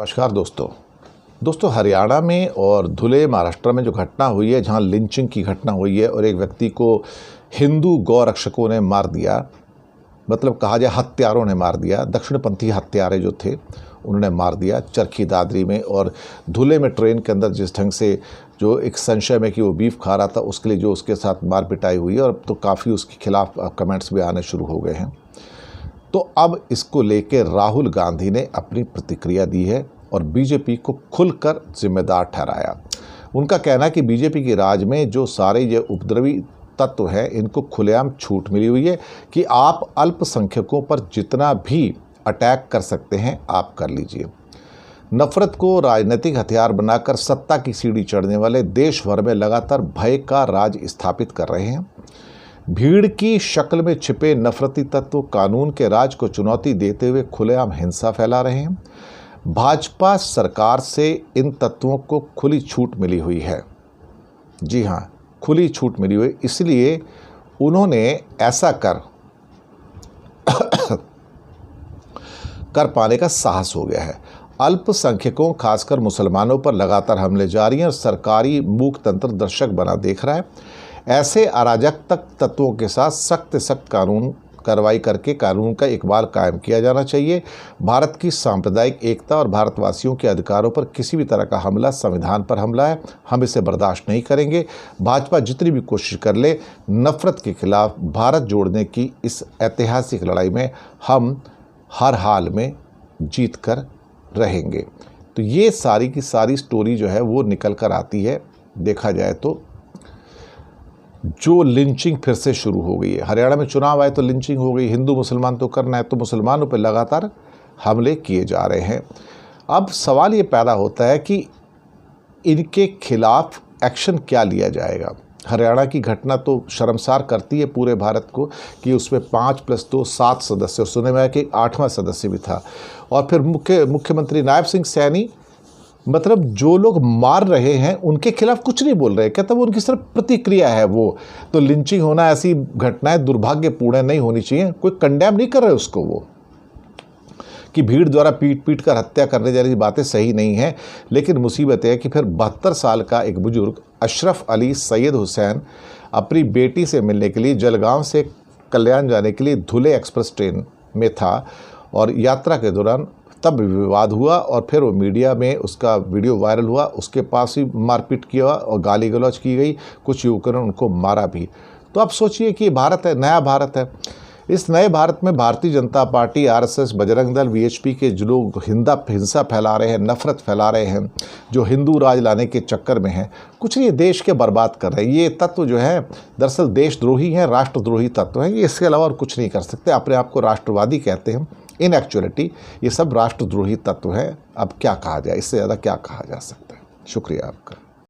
नमस्कार दोस्तों हरियाणा में और धुले महाराष्ट्र में जो घटना हुई है, जहां लिंचिंग की घटना हुई है और एक व्यक्ति को हिंदू गौरक्षकों ने मार दिया, मतलब कहा जाए हत्यारों ने मार दिया, दक्षिणपंथी हत्यारे जो थे उन्होंने मार दिया चरखी दादरी में। और धुले में ट्रेन के अंदर जिस ढंग से जो एक संशय में कि वो बीफ खा रहा था, उसके लिए जो उसके साथ मार पिटाई हुई है, और अब तो काफ़ी उसके खिलाफ कमेंट्स भी आने शुरू हो गए हैं। तो अब इसको लेकर राहुल गांधी ने अपनी प्रतिक्रिया दी है और बीजेपी को खुलकर जिम्मेदार ठहराया। उनका कहना है कि बीजेपी के राज में जो सारे ये उपद्रवी तत्व हैं, इनको खुलेआम छूट मिली हुई है कि आप अल्पसंख्यकों पर जितना भी अटैक कर सकते हैं आप कर लीजिए। नफरत को राजनीतिक हथियार बनाकर सत्ता की सीढ़ी चढ़ने वाले देश भर में लगातार भय का राज स्थापित कर रहे हैं। भीड़ की शक्ल में छिपे नफरती तत्व कानून के राज को चुनौती देते हुए खुलेआम हिंसा फैला रहे हैं। भाजपा सरकार से इन तत्वों को खुली छूट मिली हुई है। जी हाँ, खुली छूट मिली हुई, इसलिए उन्होंने ऐसा कर पाने का साहस हो गया है। अल्पसंख्यकों खासकर मुसलमानों पर लगातार हमले जारी हैं और सरकारी मूक तंत्र दर्शक बना देख रहा है। ऐसे अराजक तत्वों के साथ सख्त कानून कार्रवाई करके कानून का इकबाल कायम किया जाना चाहिए। भारत की सांप्रदायिक एकता और भारतवासियों के अधिकारों पर किसी भी तरह का हमला संविधान पर हमला है, हम इसे बर्दाश्त नहीं करेंगे। भाजपा जितनी भी कोशिश कर ले, नफरत के खिलाफ भारत जोड़ने की इस ऐतिहासिक लड़ाई में हम हर हाल में जीत कर रहेंगे। तो ये सारी की सारी स्टोरी जो है वो निकल कर आती है। देखा जाए तो जो लिंचिंग फिर से शुरू हो गई है, हरियाणा में चुनाव आए तो लिंचिंग हो गई, हिंदू मुसलमान तो करना है, तो मुसलमानों पर लगातार हमले किए जा रहे हैं। अब सवाल ये पैदा होता है कि इनके खिलाफ एक्शन क्या लिया जाएगा। हरियाणा की घटना तो शर्मसार करती है पूरे भारत को कि उसमें 5+2 7 सदस्य, सुने में आया कि 8वां सदस्य भी था। और फिर मुख्यमंत्री नायब सिंह सैनी, मतलब जो लोग मार रहे हैं उनके खिलाफ कुछ नहीं बोल रहे, कहता वो उनकी सिर्फ प्रतिक्रिया है। वो तो लिंचिंग होना, ऐसी घटनाएं दुर्भाग्यपूर्ण नहीं होनी चाहिए, कोई कंडेम नहीं कर रहे उसको, वो कि भीड़ द्वारा पीट कर हत्या करने जैसी बातें सही नहीं है। लेकिन मुसीबत है कि फिर 72 साल का एक बुजुर्ग अशरफ अली सैयद हुसैन अपनी बेटी से मिलने के लिए जलगांव से कल्याण जाने के लिए धुले एक्सप्रेस ट्रेन में था और यात्रा के दौरान तब विवाद हुआ और फिर वो मीडिया में उसका वीडियो वायरल हुआ। उसके पास ही मारपीट किया और गाली गलौज की गई, कुछ युवकों ने उनको मारा भी। तो आप सोचिए कि भारत है, नया भारत है। इस नए भारत में Bharatiya Janata party, RSS, Bajrang Dal, VHP के जो लोग हिंसा फैला रहे हैं, नफरत फैला रहे हैं, जो हिंदू राज लाने के चक्कर में हैं, कुछ नहीं, देश के बर्बाद कर रहे हैं। ये तत्व जो है दरअसल देशद्रोही हैं, राष्ट्रद्रोही तत्व हैं। ये इसके अलावा और कुछ नहीं कर सकते। अपने आप को राष्ट्रवादी कहते हैं, इन एक्चुअलिटी ये सब राष्ट्रद्रोही तत्व है। अब क्या कहा जाए, इससे ज़्यादा क्या कहा जा सकता है। शुक्रिया आपका।